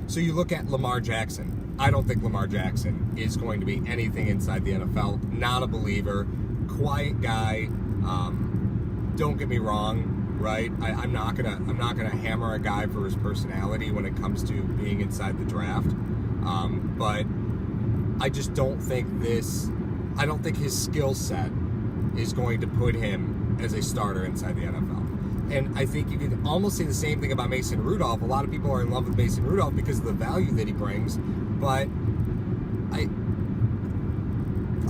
So you look at Lamar Jackson. I don't think Lamar Jackson is going to be anything inside the NFL. Not a believer. Quiet guy. Don't get me wrong, right? I'm not gonna hammer a guy for his personality when it comes to being inside the draft. But I just don't think I don't think his skill set is going to put him as a starter inside the NFL. And I think you could almost say the same thing about Mason Rudolph. A lot of people are in love with Mason Rudolph because of the value that he brings, but I'm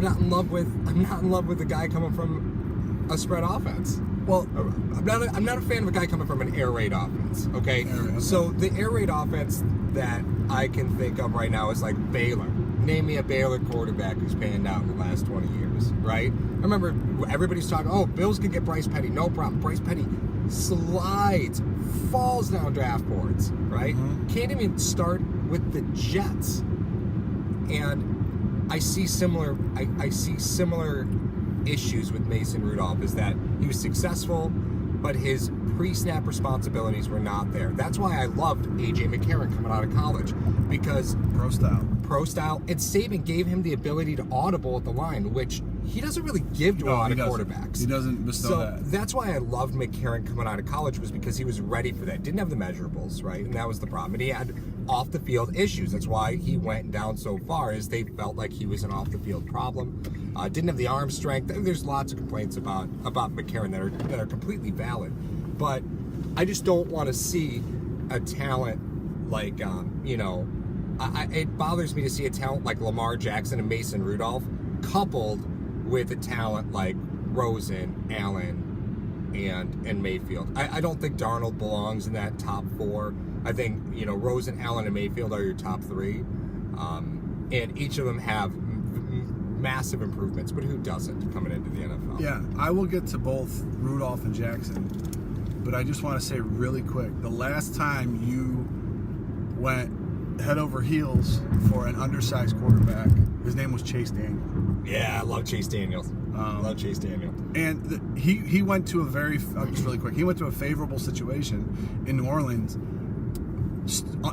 not in love with the guy coming from a spread offense. Well, I'm not a fan of a guy coming from an air raid offense. Okay, so the air raid offense that I can think of right now is like Baylor. Name me a Baylor quarterback who's panned out in the last 20 years, right? I remember everybody's talking, oh, Bills can get Bryce Petty, no problem. Bryce Petty slides, falls down draft boards, right? Can't even start with the Jets. And I see similar issues with Mason Rudolph, is that he was successful, but his pre-snap responsibilities were not there. That's why I loved A.J. McCarron coming out of college, because pro style, and Saban gave him the ability to audible at the line, which he doesn't really give to a lot of quarterbacks. He doesn't bestow that. That's why I loved McCarron coming out of college, was because he was ready for that. Didn't have the measurables, right? And that was the problem. And he had off the field issues. That's why he went down so far, is they felt like he was an off the field problem. Didn't have the arm strength. There's lots of complaints about McCarron that are completely valid. But I just don't want to see a talent like it bothers me to see a talent like Lamar Jackson and Mason Rudolph coupled with a talent like Rosen, Allen, and Mayfield. I don't think Darnold belongs in that top 4. I think, Rosen, Allen, and Mayfield are your top 3. And each of them have massive improvements, but who doesn't coming into the NFL? Yeah, I will get to both Rudolph and Jackson, but I just want to say really quick, the last time you went head over heels for an undersized quarterback, his name was Chase Daniel. Yeah, I love Chase Daniel. And he went to he went to a favorable situation in New Orleans,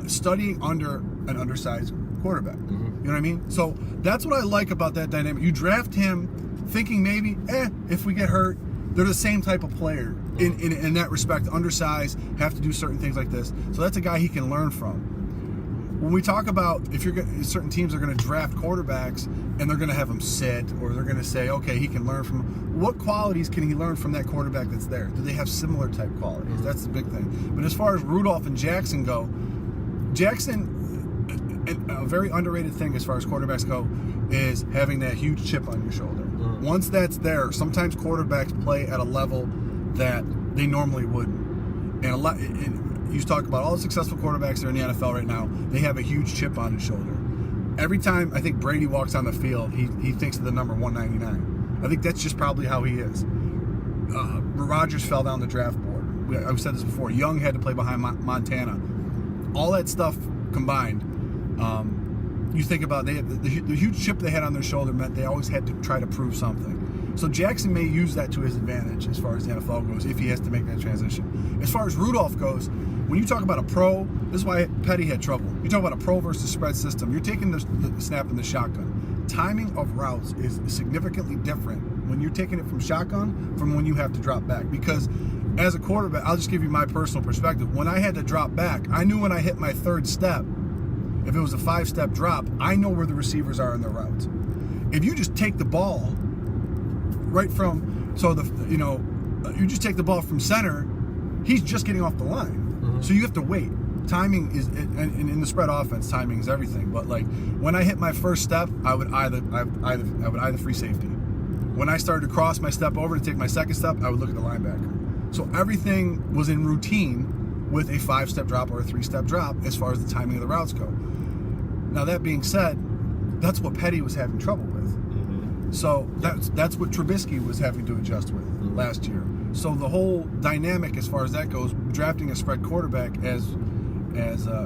studying under an undersized quarterback. You know what I mean? So that's what I like about that dynamic. You draft him thinking maybe, if we get hurt, they're the same type of player in that respect, undersized, have to do certain things like this. So that's a guy he can learn from. When we talk about certain teams are going to draft quarterbacks and they're going to have him sit, or they're going to say, okay, he can learn from, what qualities can he learn from that quarterback that's there? Do they have similar type qualities? That's the big thing. But as far as Rudolph and Jackson go, a very underrated thing as far as quarterbacks go is having that huge chip on your shoulder. Once that's there, sometimes quarterbacks play at a level that they normally wouldn't. And you talk about all the successful quarterbacks that are in the NFL right now, they have a huge chip on his shoulder. Every time I think Brady walks on the field, he thinks of the number 199. I think that's just probably how he is. Rodgers fell down the draft board. I've said this before. Young had to play behind Montana. All that stuff combined, you think about the huge chip they had on their shoulder meant they always had to try to prove something. So Jackson may use that to his advantage as far as the NFL goes, if he has to make that transition. As far as Rudolph goes, when you talk about a pro, this is why Petty had trouble. You talk about a pro versus spread system. You're taking the snap in the shotgun. Timing of routes is significantly different when you're taking it from shotgun from when you have to drop back. Because as a quarterback, I'll just give you my personal perspective. When I had to drop back, I knew when I hit my third step, if it was a 5-step drop, I know where the receivers are in their routes. If you just take the ball right from, you just take the ball from center, he's just getting off the line. So you have to wait. Timing is, and in the spread offense, timing is everything. But like when I hit my first step, I would either free safety. When I started to cross my step over to take my second step, I would look at the linebacker. So everything was in routine with a 5-step drop or a 3-step drop as far as the timing of the routes go. Now that being said, that's what Petty was having trouble with. So that's what Trubisky was having to adjust with last year. So the whole dynamic as far as that goes, drafting a spread quarterback, as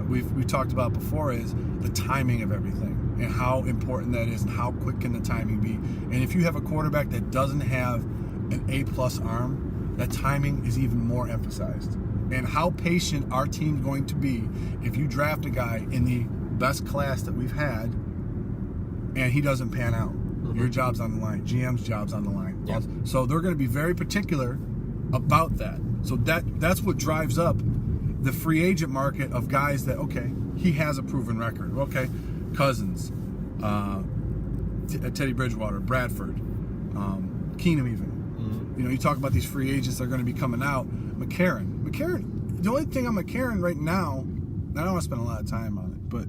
we've talked about before, is the timing of everything and how important that is and how quick can the timing be. And if you have a quarterback that doesn't have an A+ arm, that timing is even more emphasized. and how patient our team's going to be if you draft a guy in the best class that we've had and he doesn't pan out. Your job's on the line. GM's job's on the line. Yep. So they're going to be very particular about that. So that's what drives up the free agent market of guys that, okay, he has a proven record. Okay, Cousins, Teddy Bridgewater, Bradford, Keenum even. You know, you talk about these free agents that are going to be coming out. McCarron, the only thing on McCarron right now, and I don't want to spend a lot of time on it, but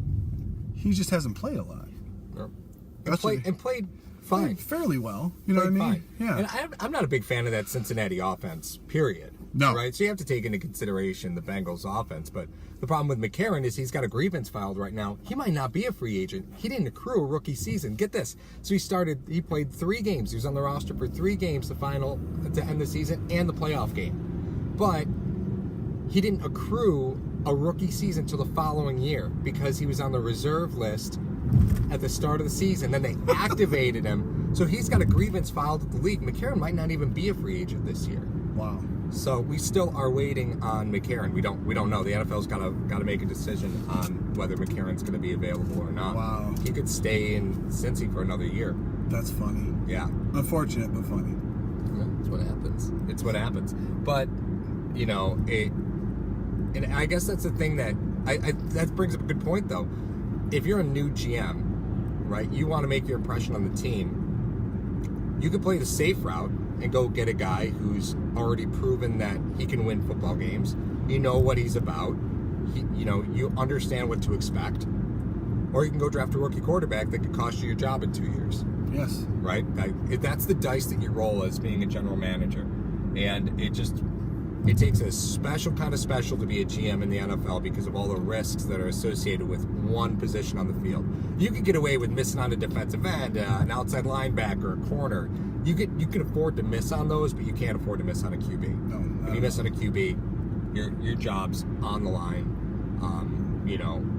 he just hasn't played a lot. Yep. And played fine. Fairly well. You know what I mean? Fine. Yeah. And I'm not a big fan of that Cincinnati offense, period. No. Right? So you have to take into consideration the Bengals offense. But the problem with McCarron is he's got a grievance filed right now. He might not be a free agent. He didn't accrue a rookie season. Get this. So he played 3 games. He was on the roster for 3 games, to end the season, and the playoff game. But he didn't accrue a rookie season till the following year because he was on the reserve list at the start of the season. Then they activated him. So he's got a grievance filed with the league. McCarron might not even be a free agent this year. Wow. So we still are waiting on McCarron. We don't know. The NFL's got to make a decision on whether McCarron's going to be available or not. Wow. He could stay in Cincy for another year. That's funny. Yeah. Unfortunate, but funny. Yeah, it's what happens. It's what happens. But you know, and I guess that's the thing that that brings up a good point though. If you're a new GM, right, you want to make your impression on the team, you could play the safe route and go get a guy who's already proven that he can win football games. You know what he's about. You understand what to expect. Or you can go draft a rookie quarterback that could cost you your job in 2 years. Yes. Right? That's the dice that you roll as being a general manager. And it takes a special kind of special to be a GM in the NFL because of all the risks that are associated with one position on the field. You could get away with missing on a defensive end, an outside linebacker, a corner. You can afford to miss on those, but you can't afford to miss on a QB. No. If you miss on a QB, your job's on the line.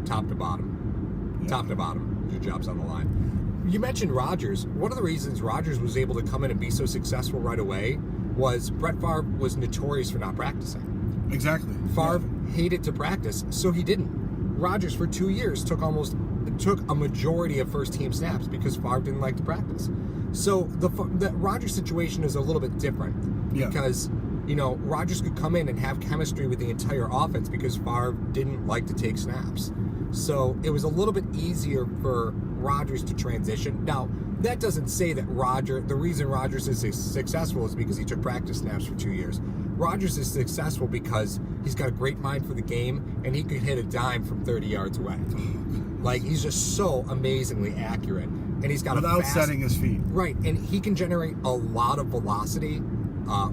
Top to bottom. Yeah. Top to bottom, your job's on the line. You mentioned Rodgers. One of the reasons Rodgers was able to come in and be so successful right away was Brett Favre was notorious for not practicing. Exactly. Favre hated to practice, so he didn't. Rodgers for 2 years took a majority of first team snaps because Favre didn't like to practice. So the Rodgers situation is a little bit different because Rodgers could come in and have chemistry with the entire offense because Favre didn't like to take snaps. So it was a little bit easier for Rodgers to transition. Now, that doesn't say that the reason Rodgers is successful is because he took practice snaps for 2 years. Rodgers is successful because he's got a great mind for the game and he could hit a dime from 30 yards away. Like, he's just so amazingly accurate. And he's got without setting his feet. Right, and he can generate a lot of velocity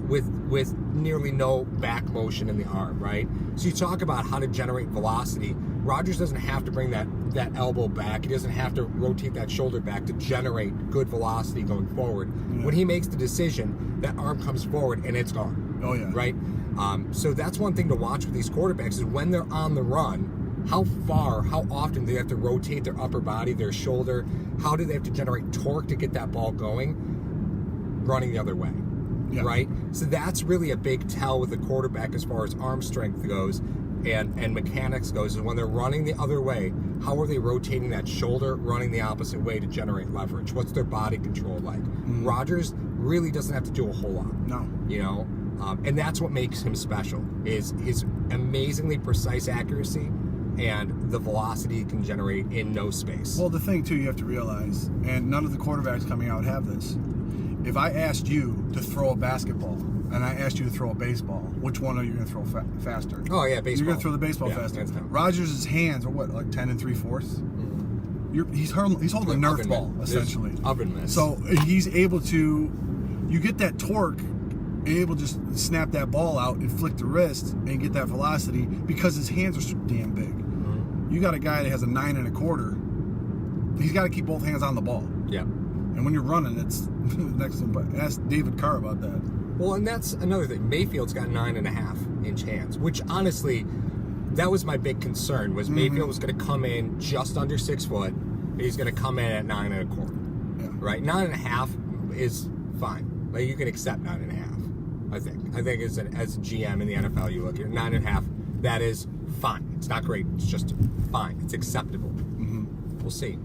with nearly no back motion in the arm, right? So you talk about how to generate velocity. Rodgers doesn't have to bring that elbow back. He doesn't have to rotate that shoulder back to generate good velocity going forward. Yeah. When he makes the decision, that arm comes forward and it's gone. Oh, yeah. Right? So that's one thing to watch with these quarterbacks is when they're on the run, how often do they have to rotate their upper body, their shoulder? How do they have to generate torque to get that ball going? Running the other way. Yeah. Right? So that's really a big tell with a quarterback as far as arm strength goes and mechanics goes, is when they're running the other way, how are they rotating that shoulder, running the opposite way to generate leverage? What's their body control like? Mm-hmm. Rodgers really doesn't have to do a whole lot. No. And that's what makes him special, is his amazingly precise accuracy and the velocity he can generate in no space. Well, the thing, too, you have to realize, and none of the quarterbacks coming out have this, if I asked you to throw a basketball and I asked you to throw a baseball, which one are you going to throw faster? Oh, yeah, baseball. You're going to throw the baseball faster. Rodgers' hands are what, like 10 3/4? Mm-hmm. He's holding a Nerf ball, essentially. Oven miss. So he's able to, you get that torque, and able to just snap that ball out and flick the wrist and get that velocity because his hands are so damn big. Mm-hmm. You got a guy that has a 9 1/4. He's got to keep both hands on the ball. Yeah. And when you're running, it's next to him. But ask David Carr about that. Well, and that's another thing. Mayfield's got 9.5-inch hands, which honestly, that was my big concern, was Mayfield was going to come in just under 6 foot, and he's going to come in at 9 1/4. Yeah. Right? 9.5 is fine. Like, you can accept 9.5. I think as a GM in the NFL, you look at 9.5. that is fine. It's not great. It's just fine. It's acceptable. We'll see.